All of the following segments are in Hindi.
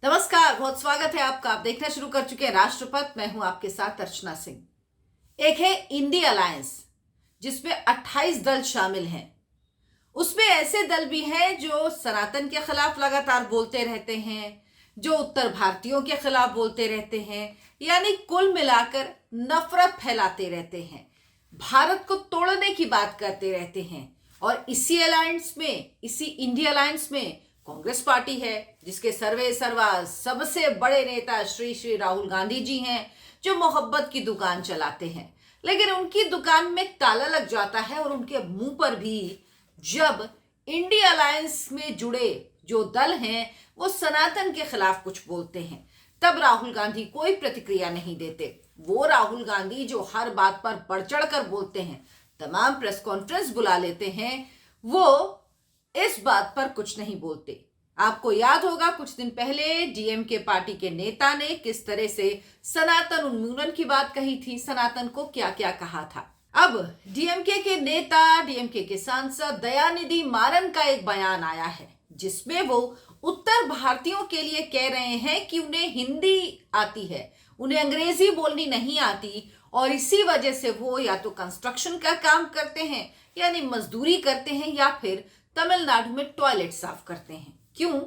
नमस्कार, बहुत स्वागत है आपका। आप देखना शुरू कर चुके हैं राष्ट्रपथ। मैं हूं आपके साथ अर्चना सिंह। एक है इंडी अलायंस, जिसमें 28 दल शामिल हैं। उसमें ऐसे दल भी हैं जो सनातन के खिलाफ लगातार बोलते रहते हैं, जो उत्तर भारतीयों के खिलाफ बोलते रहते हैं, यानी कुल मिलाकर नफरत फैलाते रहते हैं, भारत को तोड़ने की बात करते रहते हैं। और इसी इंडिया अलायंस में कांग्रेस पार्टी है, जिसके सर्वे सर्वा सबसे बड़े नेता श्री श्री राहुल गांधी जी हैं, जो मोहब्बत की दुकान चलाते हैं। लेकिन उनकी दुकान में ताला लग जाता है और उनके मुंह पर भी जब इंडिया अलायंस में जुड़े जो दल हैं वो सनातन के खिलाफ कुछ बोलते हैं, तब राहुल गांधी कोई प्रतिक्रिया नहीं देते। वो राहुल गांधी जो हर बात पर बढ़ चढ़ कर बोलते हैं, तमाम प्रेस कॉन्फ्रेंस बुला लेते हैं, वो इस बात पर कुछ नहीं बोलते। आपको याद होगा कुछ दिन पहले डीएमके पार्टी के नेता ने किस तरह से सनातन उन्मूलन की बात कही थी, सनातन को क्या क्या कहा था। अब डीएमके के नेता, डीएमके के सांसद दयानिधि मारन का एक बयान आया है, जिसमें वो उत्तर भारतीयों के लिए कह रहे हैं कि उन्हें हिंदी आती है, उन्हें अंग्रेजी बोलनी नहीं आती, और इसी वजह से वो या तो कंस्ट्रक्शन का काम करते हैं, यानी मजदूरी करते हैं, या फिर तमिलनाडु में टॉयलेट साफ करते हैं। क्यों?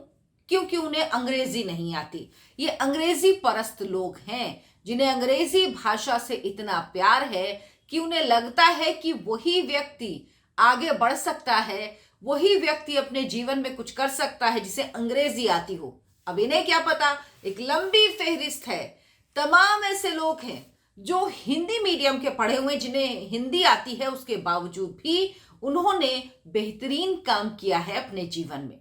क्योंकि उन्हें अंग्रेजी नहीं आती। ये अंग्रेजी परस्त लोग हैं, जिन्हें अंग्रेजी भाषा से इतना प्यार है कि उन्हें लगता है कि वही व्यक्ति आगे बढ़ सकता है, वही व्यक्ति अपने जीवन में कुछ कर सकता है जिसे अंग्रेजी आती हो। अब इन्हें क्या पता, एक लंबी फेहरिस्त है, तमाम ऐसे लोग हैं जो हिंदी मीडियम के पढ़े हुए, जिन्हें हिंदी आती है, उसके बावजूद भी उन्होंने बेहतरीन काम किया है अपने जीवन में।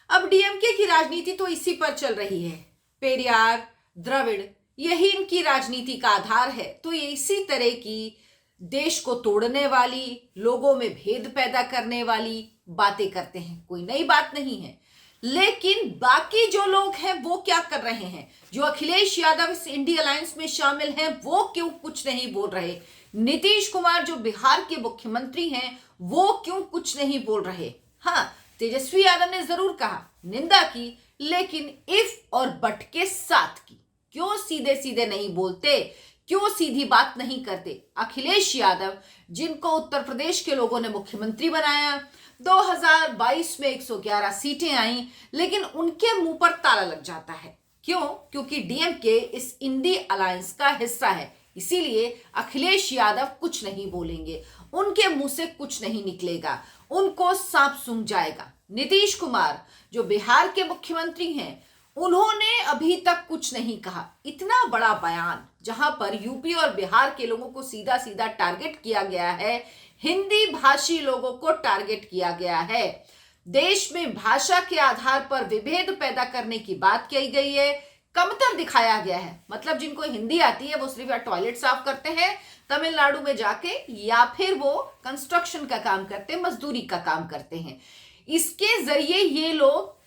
अब डीएमके की राजनीति तो इसी पर चल रही है, पेरियार, द्रविड़, यही इनकी राजनीति का आधार है। तो ये इसी तरह की देश को तोड़ने वाली, लोगों में भेद पैदा करने वाली बातें करते हैं। कोई नई बात नहीं है। लेकिन बाकी जो लोग हैं वो क्या कर रहे हैं? जो अखिलेश यादव इस इंडिया अलायंस में शामिल हैं, वो क्यों कुछ नहीं बोल रहे? नीतीश कुमार जो बिहार के मुख्यमंत्री हैं, वो क्यों कुछ नहीं बोल रहे? हाँ, तेजस्वी यादव ने जरूर कहा, निंदा की, लेकिन इफ और बट के साथ की। क्यों सीधे सीधे नहीं बोलते? क्यों सीधी बात नहीं करते? अखिलेश यादव, जिनको उत्तर प्रदेश के लोगों ने मुख्यमंत्री बनाया, 2022 में 111 सीटें आई, लेकिन उनके मुंह पर ताला लग जाता है। क्यों? क्योंकि डीएमके इस इंडी अलायंस का हिस्सा है, इसीलिए अखिलेश यादव कुछ नहीं बोलेंगे, उनके मुंह से कुछ नहीं निकलेगा, उनको सांप सूंघ जाएगा। नीतीश कुमार जो बिहार के मुख्यमंत्री हैं, उन्होंने अभी तक कुछ नहीं कहा। इतना बड़ा बयान जहां पर यूपी और बिहार के लोगों को सीधा सीधा टारगेट किया गया है, हिंदी भाषी लोगों को टारगेट किया गया है, देश में भाषा के आधार पर विभेद पैदा करने की बात की गई है, कमतर दिखाया गया है। मतलब जिनको हिंदी आती है वो सिर्फ टॉयलेट साफ करते हैं तमिलनाडु में जाके, या फिर वो कंस्ट्रक्शन का काम करते हैं, मजदूरी का काम करते हैं। इसके जरिए ये लोग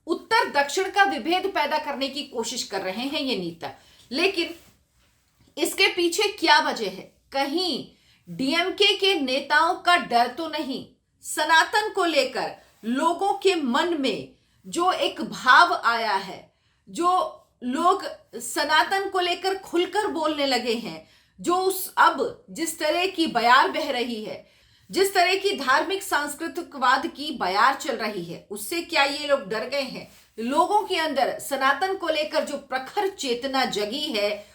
उत्तर दक्षिण का विभेद पैदा करने की कोशिश कर रहे हैं, ये नेता। लेकिन इसके पीछे क्या वजह है? कहीं डीएमके के नेताओं का डर तो नहीं? सनातन को लेकर लोगों के मन में जो एक भाव आया है, जो लोग सनातन को लेकर खुलकर बोलने लगे हैं, जो अब जिस तरह की बयार बह रही है, जिस तरह की धार्मिक सांस्कृतिकवाद की बयार चल रही है, उससे क्या ये लोग डर गए हैं? लोगों के अंदर सनातन को लेकर जो प्रखर चेतना जगी है,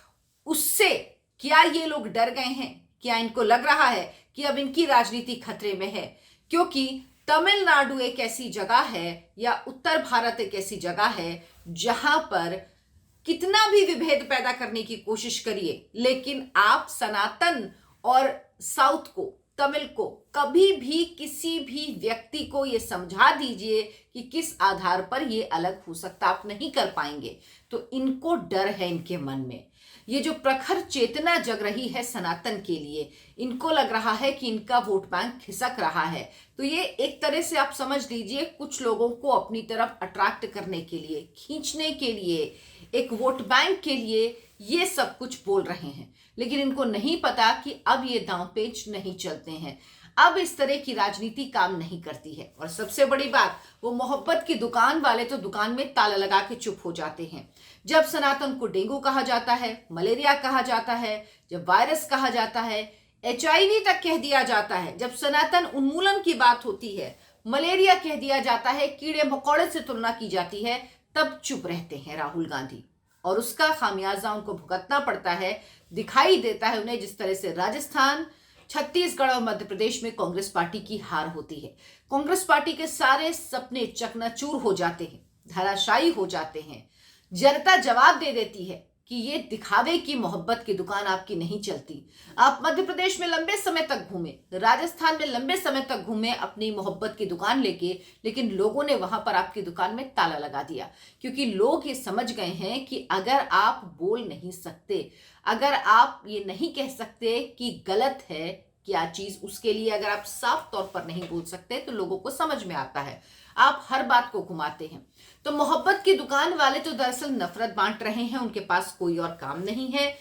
उससे क्या ये लोग डर गए हैं? क्या इनको लग रहा है कि अब इनकी राजनीति खतरे में है? क्योंकि तमिलनाडु एक ऐसी जगह है, या उत्तर भारत एक ऐसी जगह है, जहां पर कितना भी विभेद पैदा करने की कोशिश करिए, लेकिन आप सनातन और साउथ को, तमिल को, कभी भी किसी भी व्यक्ति को ये समझा दीजिए कि किस आधार पर ये अलग हो सकता, आप नहीं कर पाएंगे। तो इनको डर है इनके मन में। ये जो प्रखर चेतना जग रही है सनातन के लिए, इनको लग रहा है कि इनका वोट बैंक खिसक रहा है। तो ये एक तरह से आप समझ लीजिए, कुछ लोगों को अपनी तरफ अट्रैक्ट करने के लिए, खींचने के लिए, एक वोट बैंक के लिए ये सब कुछ बोल रहे हैं। लेकिन इनको नहीं पता कि अब ये दांव पेच नहीं चलते हैं। अब इस तरह की राजनीति काम नहीं करती है। और सबसे बड़ी बात, वो मोहब्बत की दुकान वाले तो दुकान में ताला लगा के चुप हो जाते हैं। जब सनातन को डेंगू कहा जाता है, मलेरिया कहा जाता है, जब वायरस कहा जाता है, HIV तक कह दिया जाता है, जब सनातन उन्मूलन की बात होती है, मलेरिया कह दिया जाता है, कीड़े मकोड़े से तुलना की जाती है, तब चुप रहते हैं राहुल गांधी। और उसका खामियाजा उनको भुगतना पड़ता है। दिखाई देता है उन्हें जिस तरह से राजस्थान, छत्तीसगढ़ और मध्य प्रदेश में कांग्रेस पार्टी की हार होती है। कांग्रेस पार्टी के सारे सपने चकनाचूर हो जाते हैं, धराशायी हो जाते हैं। जनता जवाब दे देती है कि ये दिखावे की मोहब्बत की दुकान आपकी नहीं चलती। आप मध्य प्रदेश में लंबे समय तक घूमे, राजस्थान में लंबे समय तक घूमे अपनी मोहब्बत की दुकान लेके, लेकिन लोगों ने वहां पर आपकी दुकान में ताला लगा दिया, क्योंकि लोग ये समझ गए हैं कि अगर आप बोल नहीं सकते, अगर आप ये नहीं कह सकते कि गलत है क्या चीज, उसके लिए अगर आप साफ तौर पर नहीं बोल सकते तो लोगों को समझ में आता है, आप हर बात को घुमाते हैं। तो मोहब्बत की दुकान वाले तो दरअसल नफरत बांट रहे हैं, उनके पास कोई और काम नहीं है।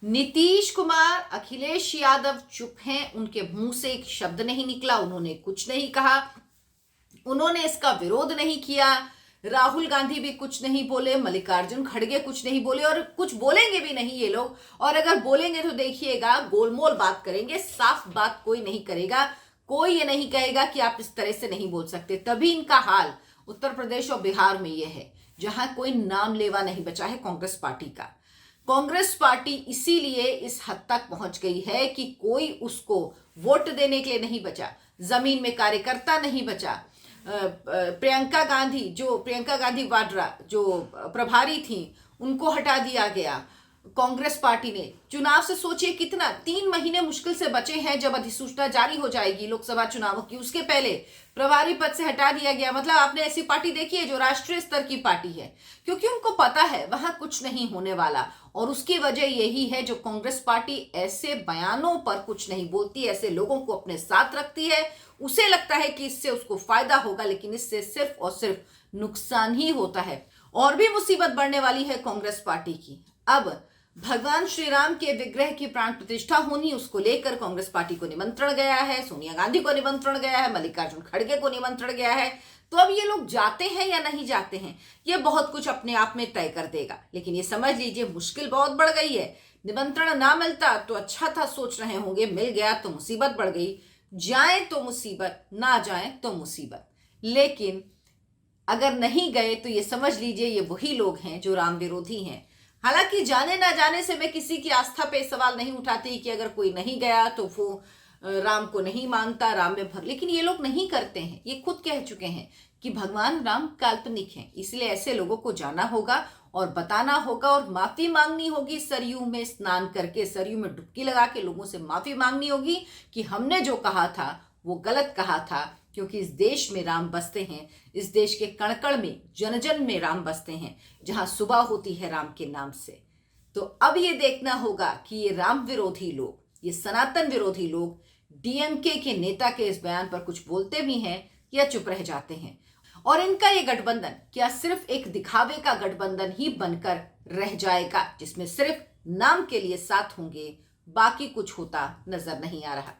नीतीश कुमार, अखिलेश यादव चुप हैं, उनके मुंह से एक शब्द नहीं निकला, उन्होंने कुछ नहीं कहा, उन्होंने इसका विरोध नहीं किया। राहुल गांधी भी कुछ नहीं बोले, मल्लिकार्जुन खड़गे कुछ नहीं बोले, और कुछ बोलेंगे भी नहीं ये लोग। और अगर बोलेंगे तो देखिएगा गोलमोल बात करेंगे, साफ बात कोई नहीं करेगा। कोई ये नहीं कहेगा कि आप इस तरह से नहीं बोल सकते। तभी इनका हाल उत्तर प्रदेश और बिहार में ये है, जहां कोई नाम लेवा नहीं बचा है कांग्रेस पार्टी का। कांग्रेस पार्टी इसीलिए इस हद तक पहुंच गई है कि कोई उसको वोट देने के लिए नहीं बचा, जमीन में कार्यकर्ता नहीं बचा। प्रियंका गांधी वाड्रा जो प्रभारी थी, उनको हटा दिया गया। कांग्रेस पार्टी ने चुनाव से सोचिए कितना, 3 महीने मुश्किल से बचे हैं, जब अधिसूचना जारी हो जाएगी लोकसभा चुनावों की, उसके पहले प्रभारी पद से हटा दिया गया। मतलब आपने ऐसी पार्टी देखी है जो राष्ट्रीय स्तर की पार्टी है, क्योंकि उनको पता है वहां कुछ नहीं होने वाला। और उसकी वजह यही है, जो कांग्रेस पार्टी ऐसे बयानों पर कुछ नहीं बोलती, ऐसे लोगों को अपने साथ रखती है। उसे लगता है कि इससे उसको फायदा होगा, लेकिन इससे सिर्फ और सिर्फ नुकसान ही होता है। और भी मुसीबत बढ़ने वाली है कांग्रेस पार्टी की। अब भगवान श्री राम के विग्रह की प्राण प्रतिष्ठा होनी, उसको लेकर कांग्रेस पार्टी को निमंत्रण गया है, सोनिया गांधी को निमंत्रण गया है, मल्लिकार्जुन खड़गे को निमंत्रण गया है। तो अब ये लोग जाते हैं या नहीं जाते हैं, ये बहुत कुछ अपने आप में तय कर देगा। लेकिन ये समझ लीजिए मुश्किल बहुत बढ़ गई है। निमंत्रण ना मिलता तो अच्छा था, सोच रहे होंगे, मिल गया तो मुसीबत बढ़ गई। जाए तो मुसीबत, ना जाए तो मुसीबत। लेकिन अगर नहीं गए तो ये समझ लीजिए ये वही लोग हैं जो राम विरोधी हैं। हालांकि जाने ना जाने से मैं किसी की आस्था पे सवाल नहीं उठाती कि अगर कोई नहीं गया तो वो राम को नहीं मानता, राम में भर, लेकिन ये लोग नहीं करते हैं। ये खुद कह चुके हैं कि भगवान राम काल्पनिक हैं, इसलिए ऐसे लोगों को जाना होगा और बताना होगा और माफी मांगनी होगी। सरयू में स्नान करके, सरयू में डुबकी लगा के लोगों से माफी मांगनी होगी कि हमने जो कहा था वो गलत कहा था, क्योंकि इस देश में राम बसते हैं, इस देश के कण कण में, जन जन में राम बसते हैं, जहां सुबह होती है राम के नाम से। तो अब ये देखना होगा कि ये राम विरोधी लोग, ये सनातन विरोधी लोग DMK के नेता के इस बयान पर कुछ बोलते भी हैं या चुप रह जाते हैं। और इनका ये गठबंधन क्या सिर्फ एक दिखावे का गठबंधन ही बनकर रह जाएगा, जिसमें सिर्फ नाम के लिए साथ होंगे, बाकी कुछ होता नजर नहीं आ रहा।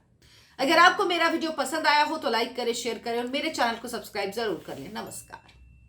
अगर आपको मेरा वीडियो पसंद आया हो तो लाइक करें, शेयर करें और मेरे चैनल को सब्सक्राइब जरूर कर लें। नमस्कार।